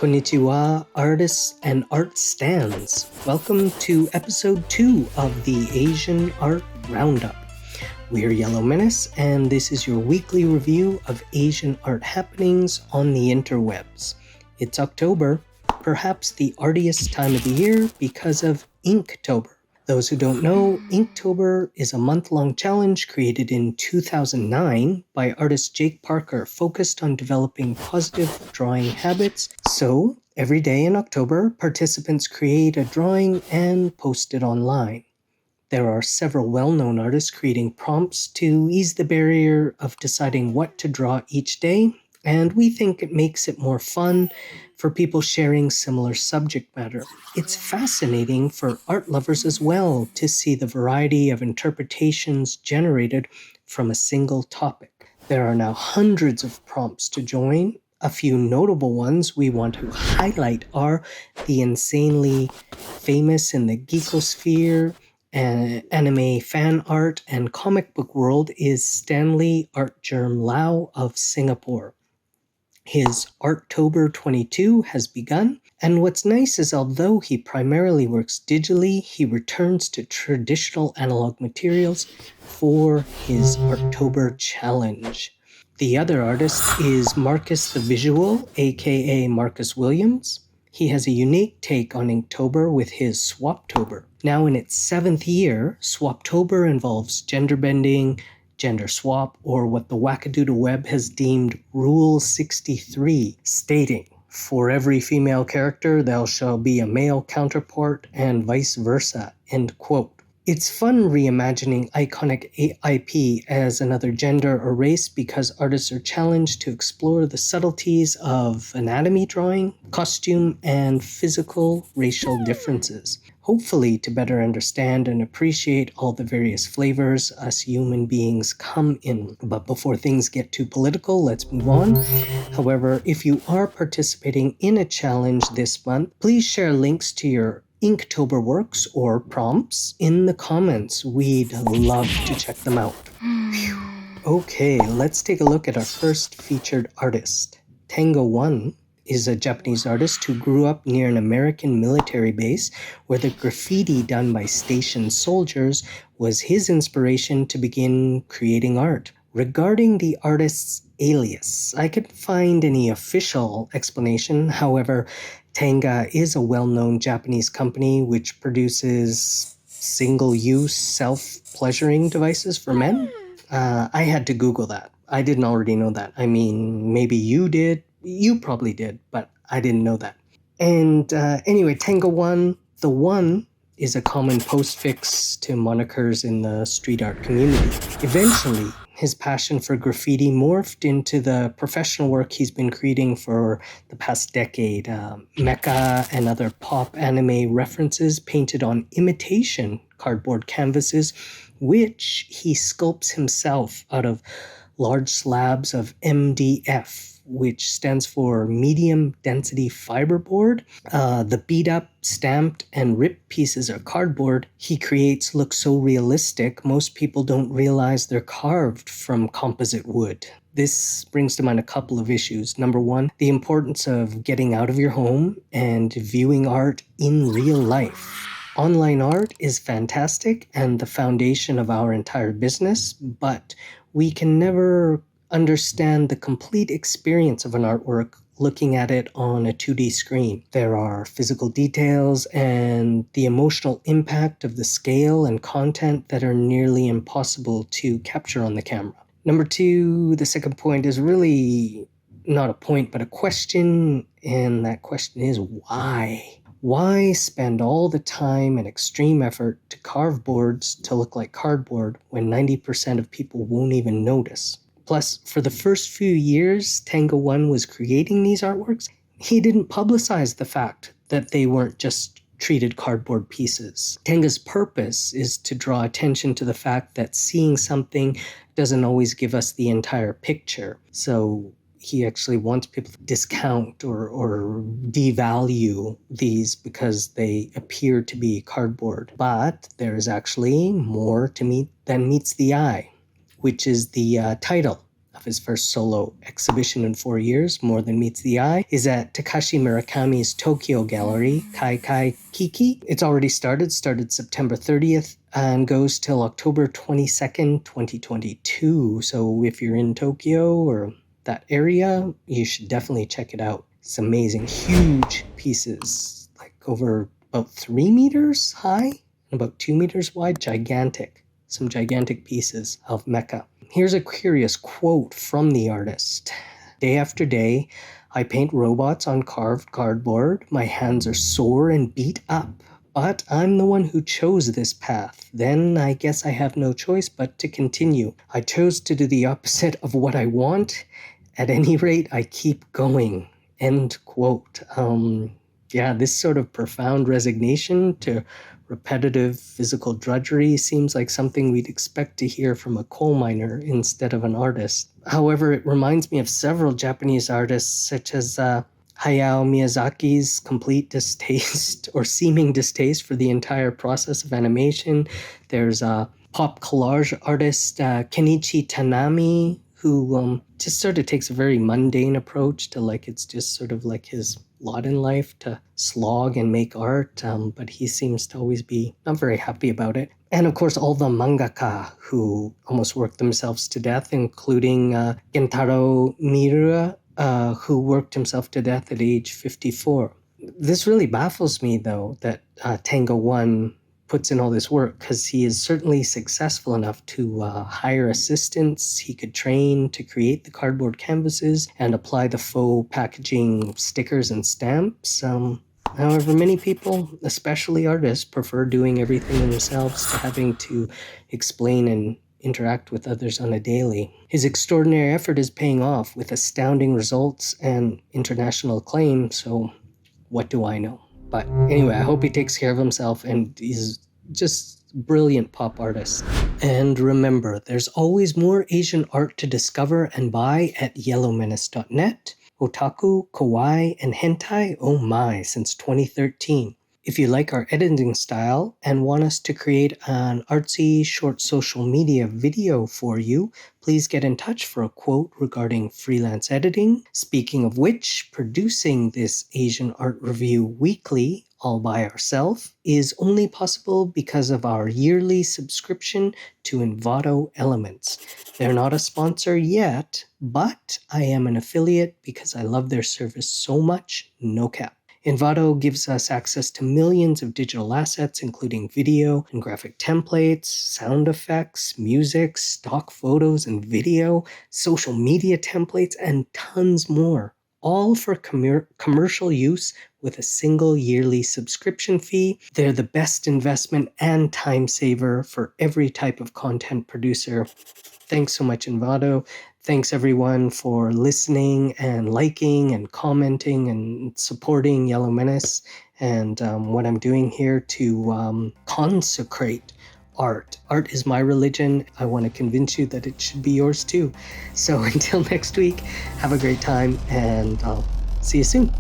Konnichiwa, artists and art stands. Welcome to episode 2 of the AZN Art Round-Up. We're YellowMenace, and this is your weekly review of Asian art happenings on the interwebs. It's October, perhaps the artiest time of the year because of Inktober. Those who don't know, Inktober is a month-long challenge created in 2009 by artist Jake Parker, focused on developing positive drawing habits. So, every day in October, participants create a drawing and post it online. There are several well-known artists creating prompts to ease the barrier of deciding what to draw each day, and we think it makes it more fun for people sharing similar subject matter. It's fascinating for art lovers as well to see the variety of interpretations generated from a single topic. There are now hundreds of prompts to join. A few notable ones we want to highlight are the insanely famous in the geekosphere, anime fan art, and comic book world is Stanley Artgerm Lau of Singapore. His Artober 22 has begun, and what's nice is although he primarily works digitally, he returns to traditional analog materials for his Artober challenge. The other artist is Marcus the Visual, aka Marcus Williams. He has a unique take on Inktober with his Swaptober. Now in its 7th year, Swaptober involves gender bending, gender swap, or what the wackadoodle web has deemed Rule 63, stating, "For every female character, there shall be a male counterpart, and vice versa," end quote. It's fun reimagining iconic IP as another gender or race because artists are challenged to explore the subtleties of anatomy drawing, costume, and physical racial differences, hopefully to better understand and appreciate all the various flavors us human beings come in. But before things get too political, let's move on. However, if you are participating in a challenge this month, please share links to your Inktober works or prompts in the comments. We'd love to check them out. Okay, let's take a look at our first featured artist. TengaONE is a Japanese artist who grew up near an American military base where the graffiti done by stationed soldiers was his inspiration to begin creating art. Regarding the artist's alias, I couldn't find any official explanation. However, Tenga is a well-known Japanese company which produces single-use self-pleasuring devices for men. I had to Google that. I didn't already know that. I mean, maybe you did. You probably did, but I didn't know that. And anyway, TengaONE, the one is a common postfix to monikers in the street art community. Eventually, his passion for graffiti morphed into the professional work he's been creating for the past decade. Mecha and other pop anime references painted on imitation cardboard canvases, which he sculpts himself out of large slabs of MDF, which stands for medium density fiberboard. The beat up, stamped, and ripped pieces of cardboard he creates look so realistic, most people don't realize they're carved from composite wood. This brings to mind a couple of issues. Number one, the importance of getting out of your home and viewing art in real life. Online art is fantastic and the foundation of our entire business, but we can never understand the complete experience of an artwork looking at it on a 2D screen. There are physical details and the emotional impact of the scale and content that are nearly impossible to capture on the camera. Number two, the second point is really not a point, but a question, and that question is why? Why spend all the time and extreme effort to carve boards to look like cardboard when 90% of people won't even notice? Plus, for the first few years TengaONE was creating these artworks, he didn't publicize the fact that they weren't just treated cardboard pieces. Tenga's purpose is to draw attention to the fact that seeing something doesn't always give us the entire picture. So he actually wants people to discount or devalue these because they appear to be cardboard. But there is actually more to meet than meets the eye, which is the title, A His first solo exhibition in 4 years, more than meets the eye, is at Takashi Murakami's Tokyo Gallery, Kai Kai Kiki. It's already started September 30th, and goes till October 22nd, 2022. So if you're in Tokyo or that area, you should definitely check it out. It's amazing. Huge pieces, like over about 3 meters high and about 2 meters wide. Gigantic. Some gigantic pieces of mecha. Here's a curious quote from the artist. Day after day, I paint robots on carved cardboard. My hands are sore and beat up. But I'm the one who chose this path. Then I guess I have no choice but to continue. I chose to do the opposite of what I want. At any rate, I keep going. End quote. This sort of profound resignation to repetitive physical drudgery seems like something we'd expect to hear from a coal miner instead of an artist. However, it reminds me of several Japanese artists, such as Hayao Miyazaki's complete distaste or seeming distaste for the entire process of animation. There's pop collage artist Kenichi Tanami, who just sort of takes a very mundane approach to it's just sort of like his lot in life to slog and make art, but he seems to always be not very happy about it. And of course, all the mangaka who almost worked themselves to death, including Gentaro Miura, who worked himself to death at age 54. This really baffles me, though, that TengaONE puts in all this work, because he is certainly successful enough to hire assistants he could train to create the cardboard canvases and apply the faux packaging stickers and stamps. However, many people, especially artists, prefer doing everything themselves to having to explain and interact with others on a daily. His extraordinary effort is paying off with astounding results and international acclaim, so what do I know? But anyway, I hope he takes care of himself, and he's just brilliant pop artist. And remember, there's always more Asian art to discover and buy at YellowMenace.net. Otaku, kawaii, and hentai, oh my, since 2013. If you like our editing style and want us to create an artsy short social media video for you, please get in touch for a quote regarding freelance editing. Speaking of which, producing this Asian art review weekly all by ourselves is only possible because of our yearly subscription to Envato Elements. They're not a sponsor yet, but I am an affiliate because I love their service so much, no cap. Envato gives us access to millions of digital assets, including video and graphic templates, sound effects, music, stock photos and video, social media templates, and tons more, all for commercial use with a single yearly subscription fee. They're the best investment and time saver for every type of content producer. Thanks so much, Envato. Thanks everyone for listening and liking and commenting and supporting YellowMenace and what I'm doing here to consecrate art. Art is my religion. I want to convince you that it should be yours too. So until next week, have a great time, and I'll see you soon.